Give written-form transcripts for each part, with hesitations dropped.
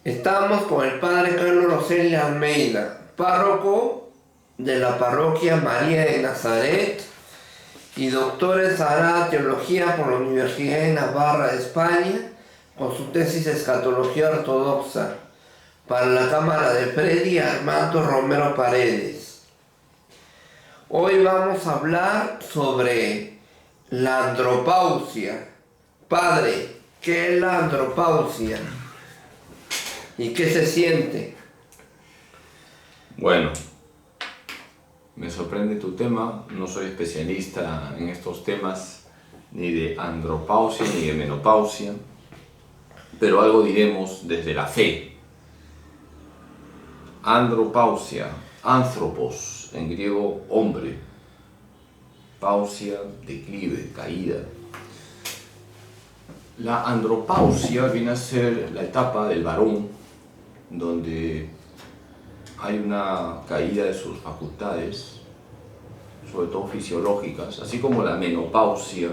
Estamos con el padre Carlos Roseli Almeida, párroco de la parroquia María de Nazaret y doctor en Sagrada Teología por la Universidad de Navarra de España, con su tesis de Escatología Ortodoxa para la Cámara de Freddy Armando Romero Paredes. Hoy vamos a hablar sobre la andropausia. Padre, ¿qué es la andropausia? ¿Y qué se siente? Bueno, me sorprende tu tema. No soy especialista en estos temas, ni de andropausia ni de menopausia, pero algo diremos desde la fe. Andropausia, anthropos, en griego hombre, pausia, declive, caída. La andropausia viene a ser la etapa del varón donde hay una caída de sus facultades, sobre todo fisiológicas, así como la menopausia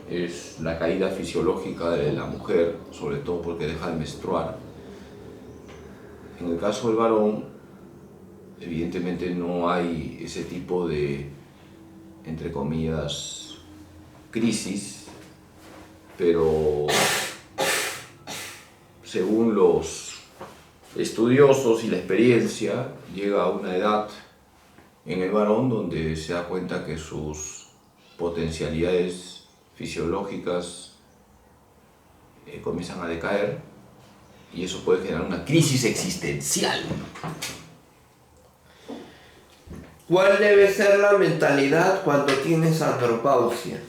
es la caída fisiológica de la mujer, sobre todo porque deja de menstruar. En el caso del varón, evidentemente no hay ese tipo de, entre comillas, crisis, pero según los estudiosos y la experiencia, llega a una edad en el varón donde se da cuenta que sus potencialidades fisiológicas comienzan a decaer y eso puede generar una crisis existencial. ¿Cuál debe ser la mentalidad cuando tienes andropausia?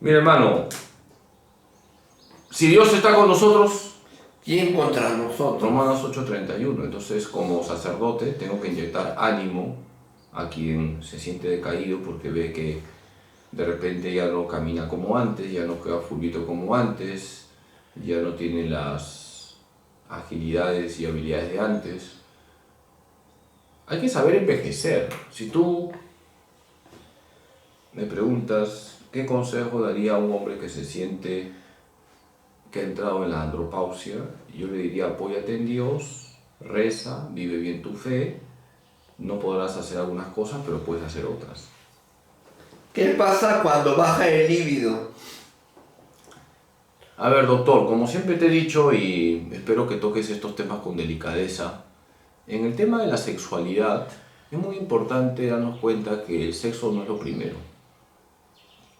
Mira, hermano, si Dios está con nosotros, ¿Quién contra nosotros? Romanos 8:31, entonces como sacerdote tengo que inyectar ánimo a quien se siente decaído porque ve que de repente ya no camina como antes, ya no queda fulvito como antes, ya no tiene las agilidades y habilidades de antes. Hay que saber envejecer. Si tú me preguntas qué consejo daría a un hombre que se siente que ha entrado en la andropausia, yo le diría: apóyate en Dios, reza, vive bien tu fe, no podrás hacer algunas cosas, pero puedes hacer otras. ¿Qué pasa cuando baja el líbido? A ver, doctor, como siempre te he dicho, y espero que toques estos temas con delicadeza, en el tema de la sexualidad es muy importante darnos cuenta que el sexo no es lo primero.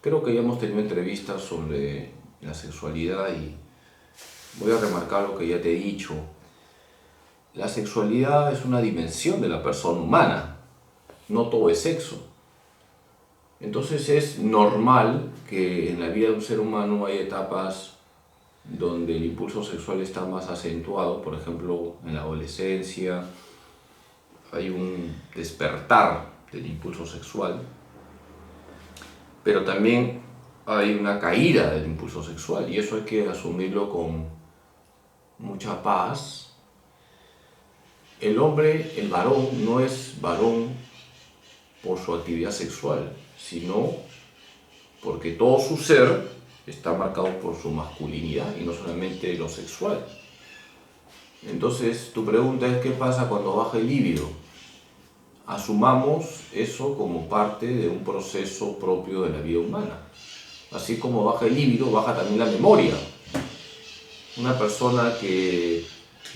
Creo que ya hemos tenido entrevistas sobre la sexualidad y voy a remarcar lo que ya te he dicho. La sexualidad es una dimensión de la persona humana, no todo es sexo. Entonces es normal que en la vida de un ser humano hay etapas donde el impulso sexual está más acentuado. Por ejemplo, en la adolescencia hay un despertar del impulso sexual, pero también hay una caída del impulso sexual y eso hay que asumirlo con mucha paz. El hombre, el varón, no es varón por su actividad sexual, sino porque todo su ser está marcado por su masculinidad y no solamente lo sexual. Entonces, tu pregunta es: ¿qué pasa cuando baja el líbido? Asumamos eso como parte de un proceso propio de la vida humana. Así como baja el líbido, baja también la memoria. Una persona que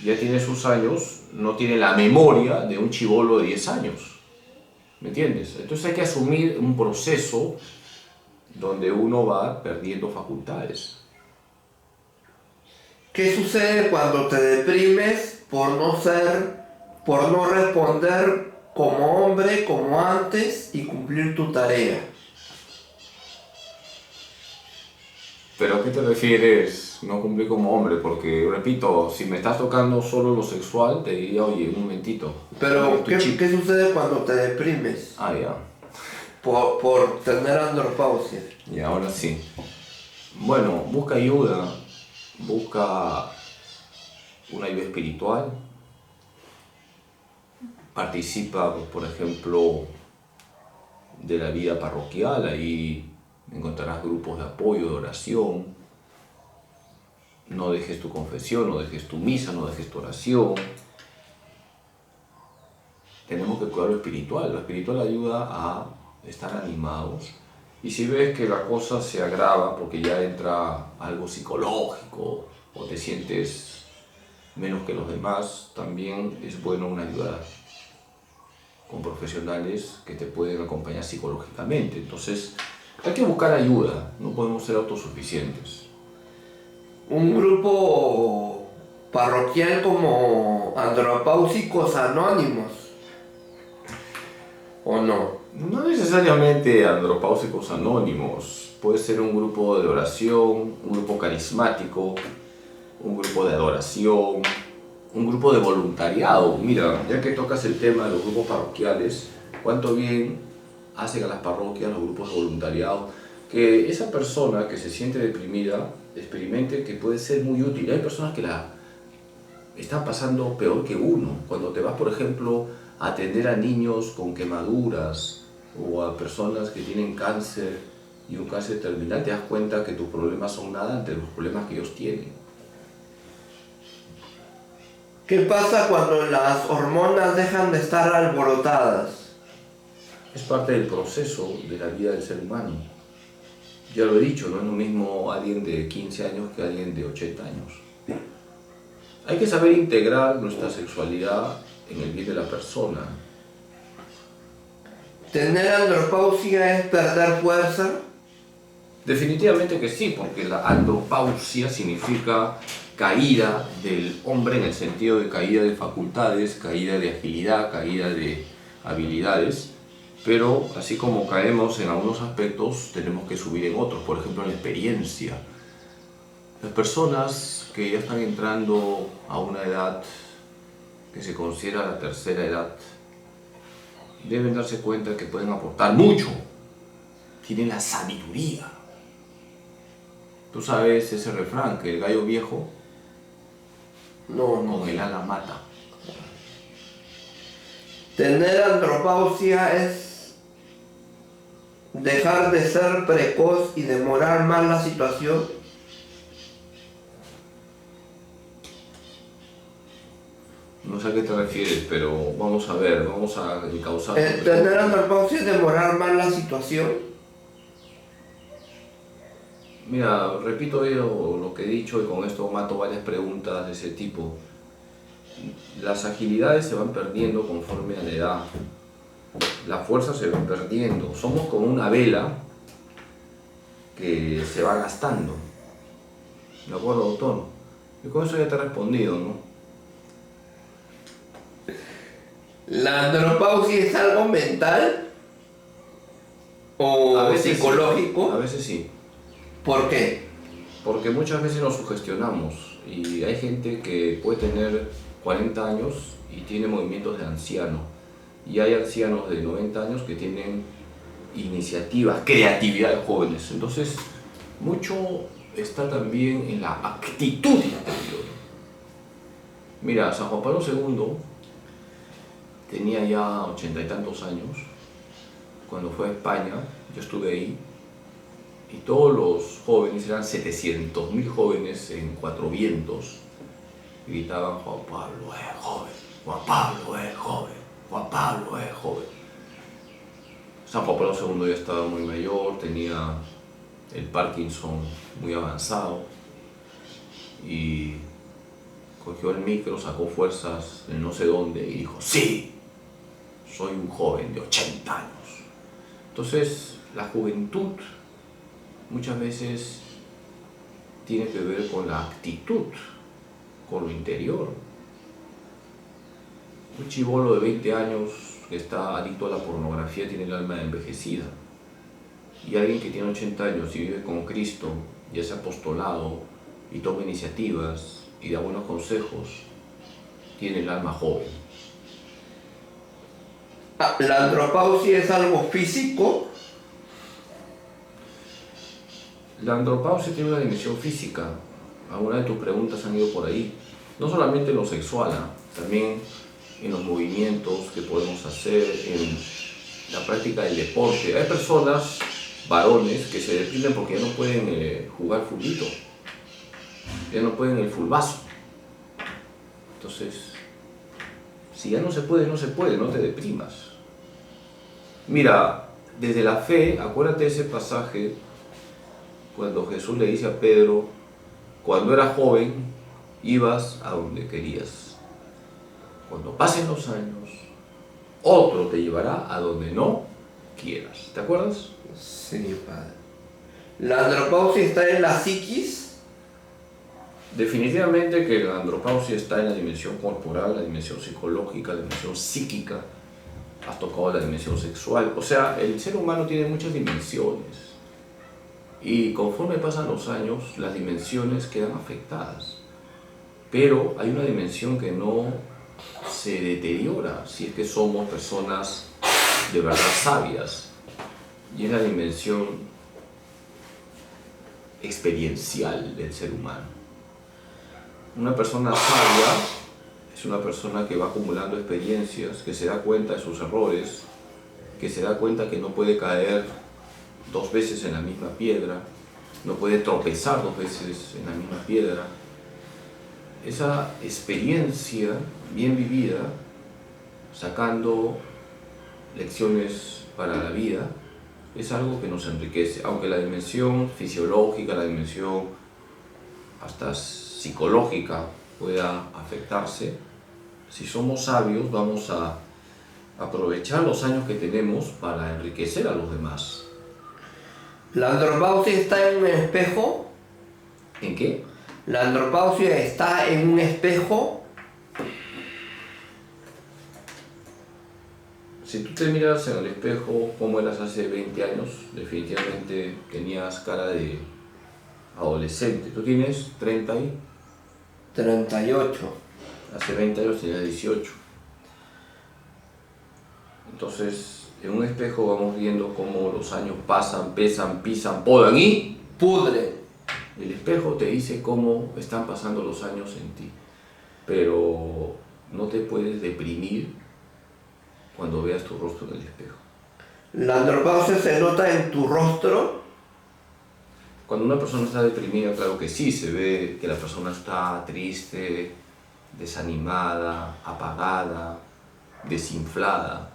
ya tiene sus años no tiene la memoria de un chibolo de 10 años. ¿Me entiendes? Entonces hay que asumir un proceso donde uno va perdiendo facultades. ¿Qué sucede cuando te deprimes por no responder como hombre, como antes y cumplir tu tarea? ¿Pero a qué te refieres no cumplir como hombre? Porque, repito, si me estás tocando solo lo sexual, te diría: oye, un momentito. Pero, ¿qué sucede cuando te deprimes Ah, ya. por tener andropausia? Y ahora sí. Bueno, busca ayuda, busca una ayuda espiritual, participa, por ejemplo, de la vida parroquial, ahí encontrarás grupos de apoyo, de oración. no dejes tu confesión, no dejes tu misa, no dejes tu oración. Tenemos que cuidar lo espiritual. Lo espiritual ayuda a estar animados. Y si ves que la cosa se agrava porque ya entra algo psicológico o te sientes menos que los demás, también es bueno una ayuda con profesionales que te pueden acompañar psicológicamente. Entonces, hay que buscar ayuda, no podemos ser autosuficientes. Un grupo parroquial como Andropáusicos Anónimos, ¿o no? No necesariamente andropáusicos anónimos, puede ser un grupo de oración, un grupo carismático, un grupo de adoración, un grupo de voluntariado. Mira, ya que tocas el tema de los grupos parroquiales, cuánto bien hacen a las parroquias los grupos de voluntariado, que esa persona que se siente deprimida experimente que puede ser muy útil. Hay personas que la están pasando peor que uno. Cuando te vas, por ejemplo, a atender a niños con quemaduras o a personas que tienen cáncer y un cáncer terminal, te das cuenta que tus problemas son nada ante los problemas que ellos tienen. ¿Qué pasa cuando las hormonas dejan de estar alborotadas? Es parte del proceso de la vida del ser humano. Ya lo he dicho, no es lo mismo alguien de 15 años que alguien de 80 años. Hay que saber integrar nuestra sexualidad en el bien de la persona. ¿Tener andropausia es perder fuerza? Definitivamente que sí, porque la andropausia significa caída del hombre en el sentido de caída de facultades, caída de agilidad, caída de habilidades, pero así como caemos en algunos aspectos, tenemos que subir en otros, por ejemplo en la experiencia. Las personas que ya están entrando a una edad que se considera la tercera edad, deben darse cuenta que pueden aportar mucho, tienen la sabiduría. Tú sabes ese refrán, que el gallo viejo No. con el ala mata. Tener andropausia es dejar de ser precoz y demorar más la situación. No sé a qué te refieres, pero vamos a ver, vamos a encauzar. Tener andropausia es demorar más la situación. Mira, repito yo lo que he dicho y con esto mato varias preguntas de ese tipo. Las agilidades se van perdiendo conforme a la edad. La fuerza se va perdiendo. Somos como una vela que se va gastando. ¿De acuerdo, doctor? Y con eso ya te he respondido, ¿no? ¿La andropausia es algo mental o A veces psicológico? Sí, a veces sí. ¿Por qué? Porque muchas veces nos sugestionamos y hay gente que puede tener 40 años y tiene movimientos de anciano. Y hay ancianos de 90 años que tienen iniciativas, creatividad de jóvenes. Entonces, mucho está también en la actitud interior. Mira, San Juan Pablo II tenía ya 80 y tantos años cuando fue a España. Yo estuve ahí y todos los jóvenes, eran 700.000 jóvenes en Cuatro Vientos, gritaban: Juan Pablo es joven, Juan Pablo es joven, Juan Pablo es joven. San Juan Pablo II ya estaba muy mayor, tenía el Parkinson muy avanzado y cogió el micro, sacó fuerzas de no sé dónde y dijo: sí, soy un joven de 80 años. Entonces, la juventud muchas veces tiene que ver con la actitud, con lo interior. Un chibolo de 20 años que está adicto a la pornografía tiene el alma envejecida. Y alguien que tiene 80 años y vive con Cristo y hace apostolado y toma iniciativas y da buenos consejos, tiene el alma joven. ¿La andropausia es algo físico? La andropausia tiene una dimensión física. Algunas de tus preguntas han ido por ahí. No solamente en lo sexual, también en los movimientos que podemos hacer, en la práctica del deporte. Hay personas, varones, que se deprimen porque ya no pueden jugar fulbito. ya no pueden el fulbazo. Entonces, si ya no se puede, no se puede, no te deprimas. Mira, desde la fe, acuérdate de ese pasaje cuando Jesús le dice a Pedro, cuando eras joven, ibas a donde querías. Cuando pasen los años, otro te llevará a donde no quieras. ¿Te acuerdas? Sí, padre. ¿La andropausia está en la psiquis? Definitivamente que la andropausia está en la dimensión corporal, la dimensión psicológica, la dimensión psíquica. Has tocado la dimensión sexual. O sea, el ser humano tiene muchas dimensiones. Y conforme pasan los años, las dimensiones quedan afectadas. Pero hay una dimensión que no se deteriora si es que somos personas de verdad sabias. Y es la dimensión experiencial del ser humano. Una persona sabia es una persona que va acumulando experiencias, que se da cuenta de sus errores, que se da cuenta que no puede caer 2 veces en la misma piedra, no puede tropezar 2 veces en la misma piedra. Esa experiencia bien vivida, sacando lecciones para la vida, es algo que nos enriquece, aunque la dimensión fisiológica, la dimensión hasta psicológica pueda afectarse. Si somos sabios, vamos a aprovechar los años que tenemos para enriquecer a los demás. ¿La andropausia está en un espejo? ¿En qué? ¿La andropausia está en un espejo? Si tú te miras en el espejo como eras hace 20 años, definitivamente tenías cara de adolescente. Tú tienes 30 y 38. hace 20 años tenías 18. Entonces, en un espejo vamos viendo cómo los años pasan, pesan, pisan, podan y Pudre. el espejo te dice cómo están pasando los años en ti. Pero no te puedes deprimir cuando veas tu rostro en el espejo. ¿La andropausia se nota en tu rostro? Cuando una persona está deprimida, claro que sí, se ve que la persona está triste, desanimada, apagada, desinflada.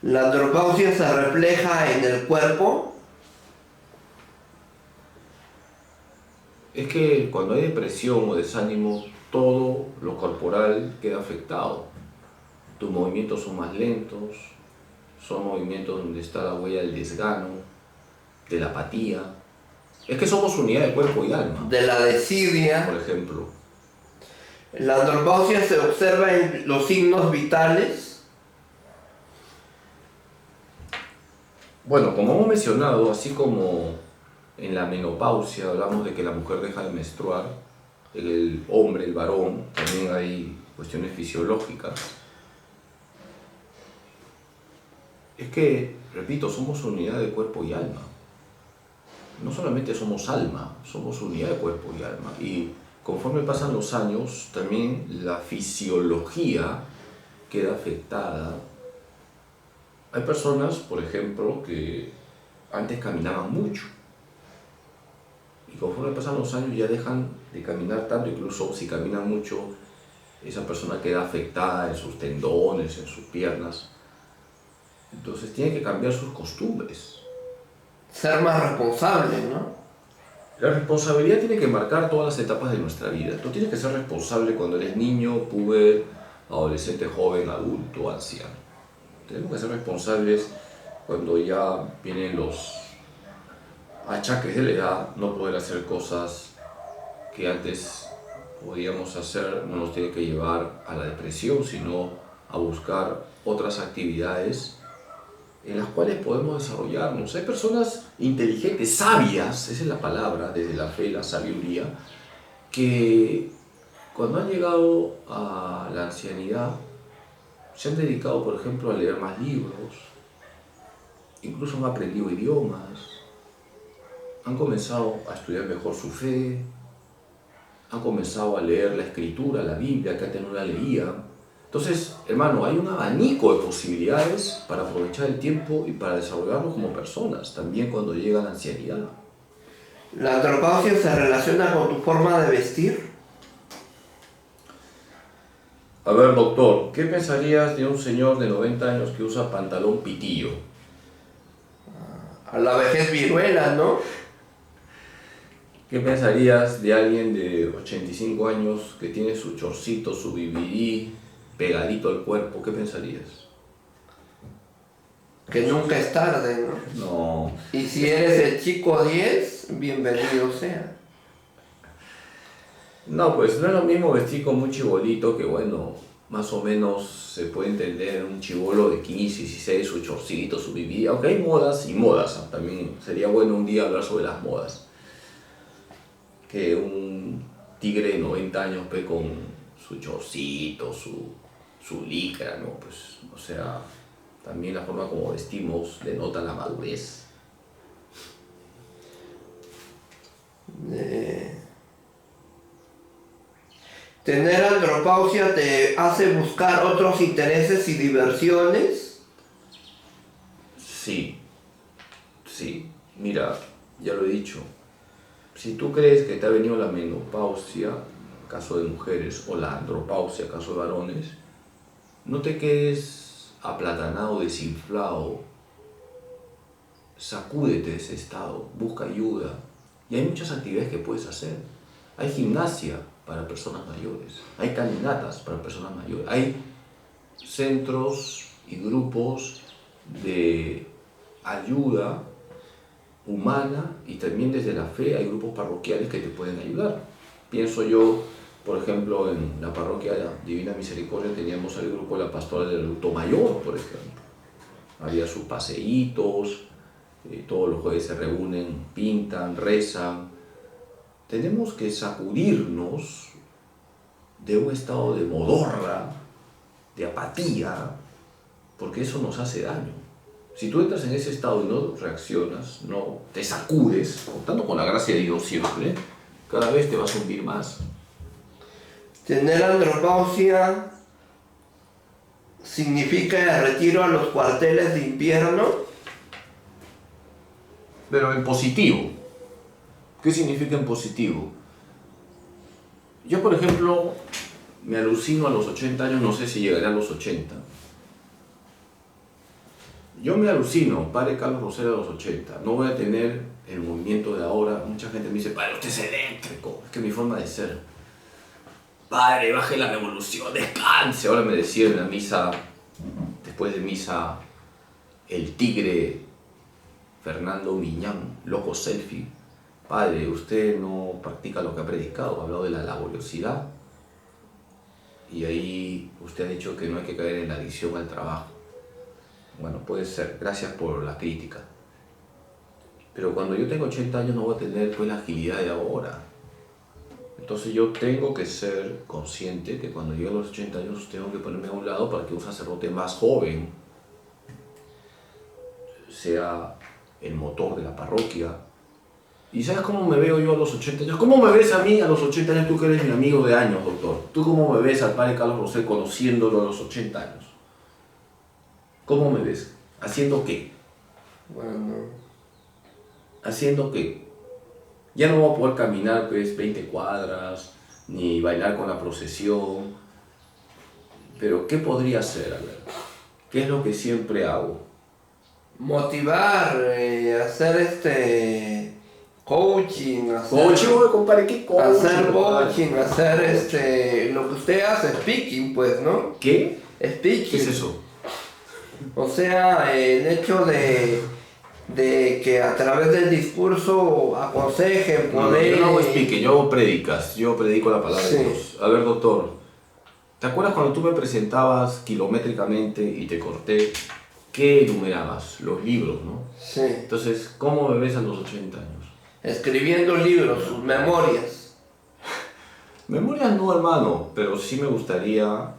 ¿La andropausia se refleja en el cuerpo? Es que cuando hay depresión o desánimo, todo lo corporal queda afectado. Tus movimientos son más lentos, son movimientos donde está la huella del desgano, de la apatía. Es que somos unidad de cuerpo y alma, De la desidia. por ejemplo. ¿La andropausia se observa en los signos vitales? Bueno, como hemos mencionado, así como en la menopausia hablamos de que la mujer deja de menstruar, el hombre, el varón, también hay cuestiones fisiológicas. Es que, repito, somos unidad de cuerpo y alma. No solamente somos alma, somos unidad de cuerpo y alma. Y conforme pasan los años, también la fisiología queda afectada. Hay personas, por ejemplo, que antes caminaban mucho. Y conforme pasan los años ya dejan de caminar tanto, incluso si caminan mucho, esa persona queda afectada en sus tendones, en sus piernas. Entonces tiene que cambiar sus costumbres. Ser más responsable, ¿no? La responsabilidad tiene que marcar todas las etapas de nuestra vida. Tú tienes que ser responsable cuando eres niño, puber, adolescente, joven, adulto, anciano. Tenemos que ser responsables cuando ya vienen los achaques de la edad, no poder hacer cosas que antes podíamos hacer, no nos tiene que llevar a la depresión, sino a buscar otras actividades en las cuales podemos desarrollarnos. Hay personas inteligentes, sabias, esa es la palabra, desde la fe, la sabiduría, que cuando han llegado a la ancianidad se han dedicado, por ejemplo, a leer más libros, incluso han aprendido idiomas, han comenzado a estudiar mejor su fe, han comenzado a leer la escritura, la Biblia, que antes no la leían. Entonces, hermano, hay un abanico de posibilidades para aprovechar el tiempo y para desarrollarnos como personas, también cuando llega la ancianidad. ¿La andropausia se relaciona con tu forma de vestir? A ver, doctor, ¿qué pensarías de un señor de 90 años que usa pantalón pitillo? A la vejez viruela, ¿no? ¿Qué pensarías de alguien de 85 años que tiene su chorcito, su BBD pegadito al cuerpo? ¿Qué pensarías? Que nunca es tarde, ¿no? No. Y si eres el chico 10, bienvenido sea. No, pues no es lo mismo vestir como un chibolito que, bueno, más o menos se puede entender un chibolo de 15, 16, su chorcito, su BBD, aunque hay modas y modas, ¿no? También sería bueno un día hablar sobre las modas. Que un tigre de 90 años pues, con su chorcito, su licra, ¿no? Pues, o sea, también la forma como vestimos denota la madurez. ¿Tener andropausia te hace buscar otros intereses y diversiones? Sí, sí, mira, ya lo he dicho. Si tú crees que te ha venido la menopausia, caso de mujeres, o la andropausia, caso de varones, no te quedes aplatanado, desinflado. Sacúdete de ese estado, busca ayuda. Y hay muchas actividades que puedes hacer. Hay gimnasia para personas mayores, hay caminatas para personas mayores, hay centros y grupos de ayuda humana y también desde la fe hay grupos parroquiales que te pueden ayudar. Pienso yo, por ejemplo, en la parroquia de la Divina Misericordia teníamos el grupo de la Pastoral del Adulto Mayor, por ejemplo. Había sus paseitos, todos los jueves se reúnen, pintan, rezan. Tenemos que sacudirnos de un estado de modorra, de apatía, porque eso nos hace daño. Si tú entras en ese estado y no reaccionas, no te sacudes, contando con la gracia de Dios siempre, cada vez te vas a hundir más. ¿Tener andropausia significa el retiro a los cuarteles de invierno? Pero en positivo. ¿Qué significa en positivo? Yo, por ejemplo, me alucino a los 80 años, no sé si llegaré a los 80. Yo me alucino, padre Carlos Rosero a los 80. No voy a tener el movimiento de ahora. Mucha gente me dice, padre, usted es eléctrico. Es que mi forma de ser. Padre, baje la revolución, descanse. Ahora me decía en la misa, después de misa, el tigre Fernando Miñán, loco selfie. Padre, usted no practica lo que ha predicado, ha hablado de la laboriosidad. Y ahí usted ha dicho que no hay que caer en la adicción al trabajo. Bueno, puede ser, gracias por la crítica. Pero cuando yo tengo 80 años no voy a tener pues la agilidad de ahora. Entonces yo tengo que ser consciente que cuando llegue a los 80 años tengo que ponerme a un lado para que un sacerdote más joven sea el motor de la parroquia. ¿Y sabes cómo me veo yo a los 80 años? ¿Cómo me ves a mí a los 80 años? Tú que eres mi amigo de años, doctor. ¿Tú cómo me ves al padre Carlos Rosell conociéndolo a los 80 años? ¿Cómo me ves? ¿Haciendo qué? Bueno, ¿Haciendo qué? Ya no voy a poder caminar pues 20 cuadras, ni bailar con la procesión. Pero ¿qué podría hacer? A ver, ¿qué es lo que siempre hago? motivar, hacer coaching, Coaching, compadre, ¿qué coaching? hacer coaching, hacer lo que usted hace, speaking, pues, ¿no? ¿Qué? Speaking. ¿Qué es eso? O sea, el hecho de que a través del discurso aconsejen, No, poder... yo no hago speaking, yo hago prédicas, yo predico la palabra Sí. de Dios. A ver, doctor, ¿te acuerdas cuando tú me presentabas kilométricamente y te corté? ¿Qué enumerabas? Los libros, ¿no? Sí. Entonces, ¿cómo me ves a los 80 años? Escribiendo libros, sus memorias. Memorias no, hermano, pero sí me gustaría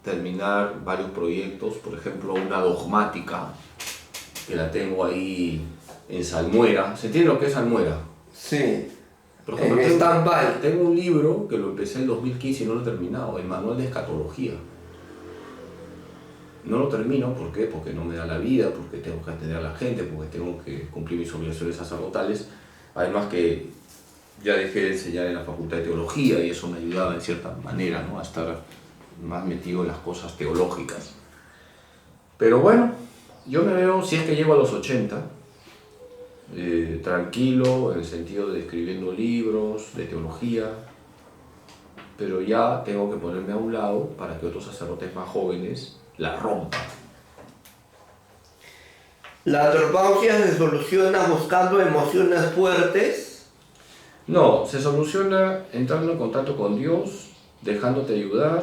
terminar varios proyectos, por ejemplo, una dogmática, que la tengo ahí en salmuera. ¿Se entiende lo que es salmuera? Sí. Por ejemplo, En stand-by. tengo un libro que lo empecé en 2015 y no lo he terminado, el manual de escatología. No lo termino, ¿por qué? Porque no me da la vida, porque tengo que atender a la gente, porque tengo que cumplir mis obligaciones sacerdotales. Además que ya dejé de enseñar en la Facultad de Teología y eso me ayudaba en cierta manera, ¿no?, a estar más metido en las cosas teológicas. Pero bueno, yo me veo, si es que llego a los 80, tranquilo en el sentido de escribiendo libros de teología, pero ya tengo que ponerme a un lado para que otros sacerdotes más jóvenes la rompan. ¿La andropausia se soluciona buscando emociones fuertes? No, se soluciona entrando en contacto con Dios, dejándote ayudar,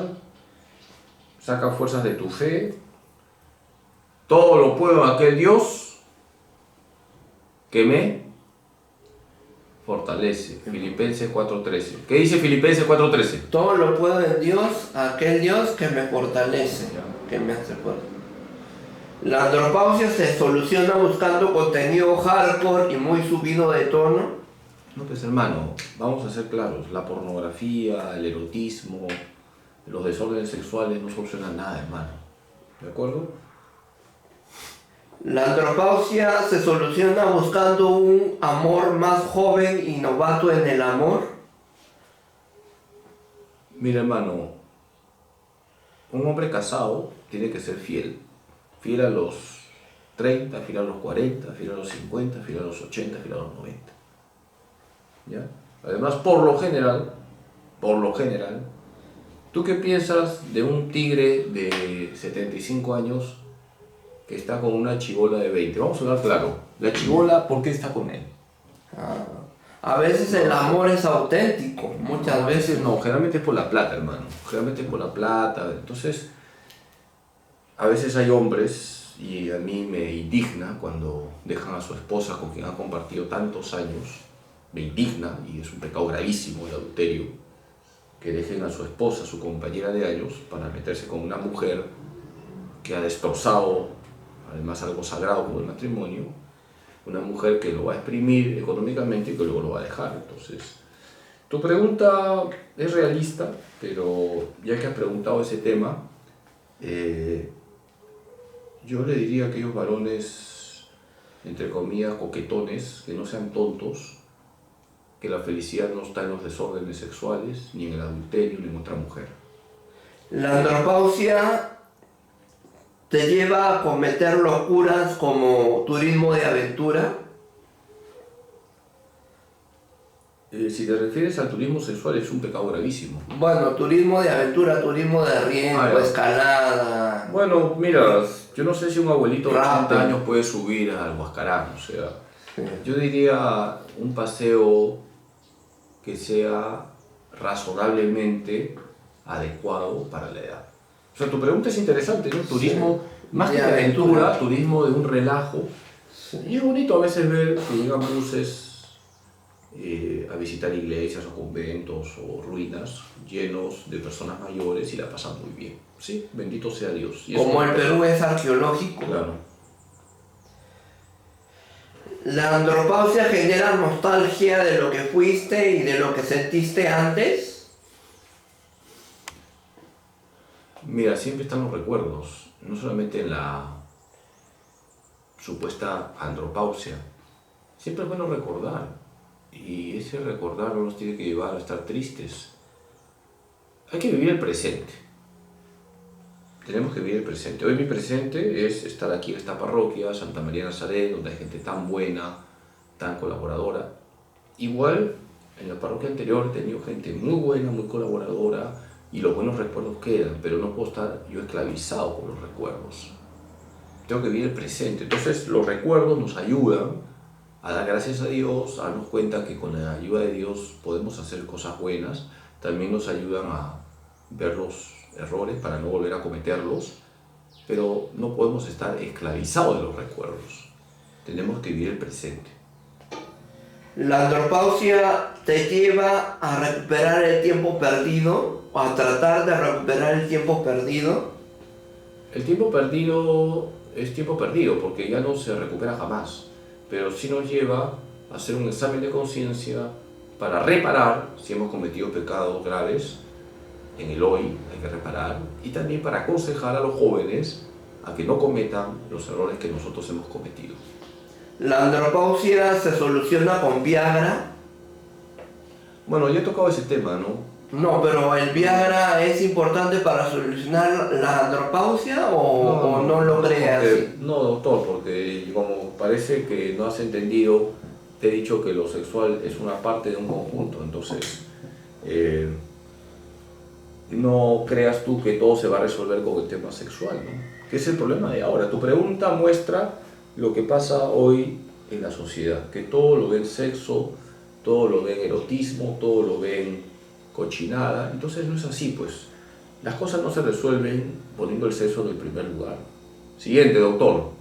saca fuerzas de tu fe. Todo lo puedo en aquel Dios que me fortalece. Filipenses 4:13. ¿Qué dice Filipenses 4:13? Todo lo puedo en Dios, aquel Dios que me fortalece, que me hace fuerte. La andropausia se soluciona buscando contenido hardcore y muy subido de tono. No, pues hermano, vamos a ser claros. La pornografía, el erotismo, los desórdenes sexuales no solucionan nada, hermano. ¿De acuerdo? La andropausia se soluciona buscando un amor más joven y novato en el amor. Mira, hermano, un hombre casado tiene que ser fiel. Fiel a los 30, fiel a los 40, fiel a los 50, fiel a los 80, fiel a los 90. ¿Ya? Además, por lo general, ¿tú qué piensas de un tigre de 75 años que está con una chibola de 20? Vamos a hablar claro. La chibola, ¿por qué está con él? A veces el amor es auténtico, muchas veces no. Generalmente es por la plata, hermano. Generalmente es por la plata. Entonces, a veces hay hombres, y a mí me indigna cuando dejan a su esposa con quien han compartido tantos años. Me indigna, y es un pecado gravísimo el adulterio, que dejen a su esposa, su compañera de años, para meterse con una mujer que ha destrozado, además, algo sagrado como el matrimonio, una mujer que lo va a exprimir económicamente y que luego lo va a dejar. Entonces, tu pregunta es realista, pero ya que has preguntado ese tema, yo le diría a aquellos varones, entre comillas, coquetones, que no sean tontos, que la felicidad no está en los desórdenes sexuales, ni en el adulterio, ni en otra mujer. La andropausia te lleva a cometer locuras como turismo de aventura. Si te refieres al turismo sexual, es un pecado gravísimo. Bueno, turismo de aventura, turismo de riesgo, escalada. Bueno, mira, yo no sé si un abuelito de 80 años puede subir al Huascarán, o sea, sí. Yo diría un paseo que sea razonablemente adecuado para la edad. O sea, tu pregunta es interesante, ¿no? Turismo, sí, más que de aventura, turismo de un relajo. Sí. Y es bonito a veces ver que llegan buses a visitar iglesias o conventos o ruinas llenos de personas mayores y la pasan muy bien. Sí, bendito sea Dios. Y como el Perú es arqueológico. Claro. ¿La andropausia genera nostalgia de lo que fuiste y de lo que sentiste antes? Mira, siempre están los recuerdos, no solamente en la supuesta andropausia. Siempre es bueno recordar, y ese recordar no nos tiene que llevar a estar tristes. Hay que vivir el presente. Tenemos que vivir el presente. Hoy mi presente es estar aquí en esta parroquia, Santa María de Nazaret, donde hay gente tan buena, tan colaboradora. Igual, en la parroquia anterior he tenido gente muy buena, muy colaboradora, y los buenos recuerdos quedan, pero no puedo estar yo esclavizado por los recuerdos. Tengo que vivir el presente. Entonces, los recuerdos nos ayudan a dar gracias a Dios, a darnos cuenta que con la ayuda de Dios podemos hacer cosas buenas. También nos ayudan a ver los errores para no volver a cometerlos, pero no podemos estar esclavizados de los recuerdos. Tenemos que vivir el presente. ¿La andropausia te lleva a recuperar el tiempo perdido o a tratar de recuperar el tiempo perdido? El tiempo perdido es tiempo perdido porque ya no se recupera jamás, pero sí nos lleva a hacer un examen de conciencia para reparar si hemos cometido pecados graves. En el hoy hay que reparar, y también para aconsejar a los jóvenes a que no cometan los errores que nosotros hemos cometido. ¿La andropausia se soluciona con Viagra? Bueno, ya he tocado ese tema, ¿no? No, pero ¿el Viagra es importante para solucionar la andropausia o no lo creas? No, doctor, porque como parece que no has entendido, te he dicho que lo sexual es una parte de un conjunto, entonces no creas tú que todo se va a resolver con el tema sexual, ¿no? Que es el problema de ahora. Tu pregunta muestra lo que pasa hoy en la sociedad, que todo lo ven sexo, todo lo ven erotismo, todo lo ven cochinada. Entonces no es así, pues. Las cosas no se resuelven poniendo el sexo en el primer lugar. Siguiente, doctor.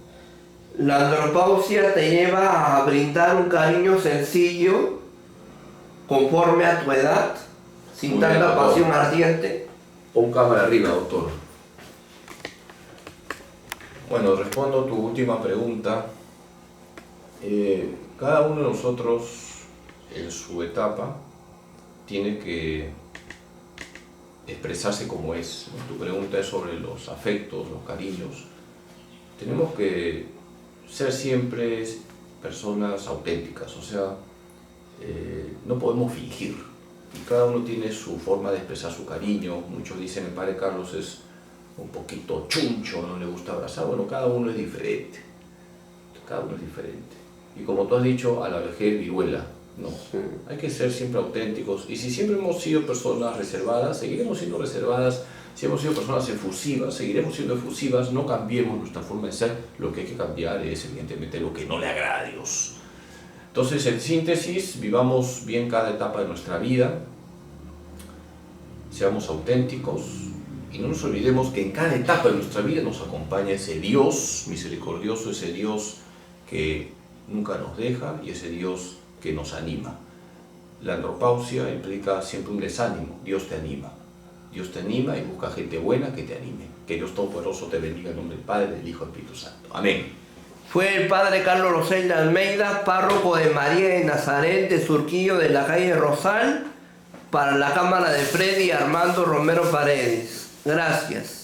La andropausia te lleva a brindar un cariño sencillo, conforme a tu edad, sin Muy bien, tanta doctor. pasión ardiente. Pon cámara arriba, doctor. Bueno, respondo tu última pregunta. Cada uno de nosotros, en su etapa, tiene que expresarse como es, ¿no? Tu pregunta es sobre los afectos, los cariños. Tenemos que ser siempre personas auténticas, o sea, no podemos fingir. Y cada uno tiene su forma de expresar su cariño. Muchos dicen el padre Carlos es un poquito chuncho, no le gusta abrazar. Bueno, cada uno es diferente. Cada uno es diferente. Y como tú has dicho, a la vejez viruela. No, Sí. hay que ser siempre auténticos. Y si siempre hemos sido personas reservadas, seguiremos siendo reservadas. Si hemos sido personas efusivas, seguiremos siendo efusivas. No cambiemos nuestra forma de ser. Lo que hay que cambiar es, evidentemente, lo que no le agrada a Dios. Entonces, en síntesis, vivamos bien cada etapa de nuestra vida. Seamos auténticos. Y no nos olvidemos que en cada etapa de nuestra vida nos acompaña ese Dios misericordioso, ese Dios que nunca nos deja y ese Dios que nos anima. La andropausia implica siempre un desánimo. Dios te anima. Dios te anima y busca gente buena que te anime. Que Dios Todopoderoso te bendiga en nombre del Padre, del Hijo y del Espíritu Santo. Amén. Fue el padre Carlos Rosel de Almeida, párroco de María de Nazaret de Surquillo de la calle Rosal, para la cámara de Freddy Armando Romero Paredes. Gracias.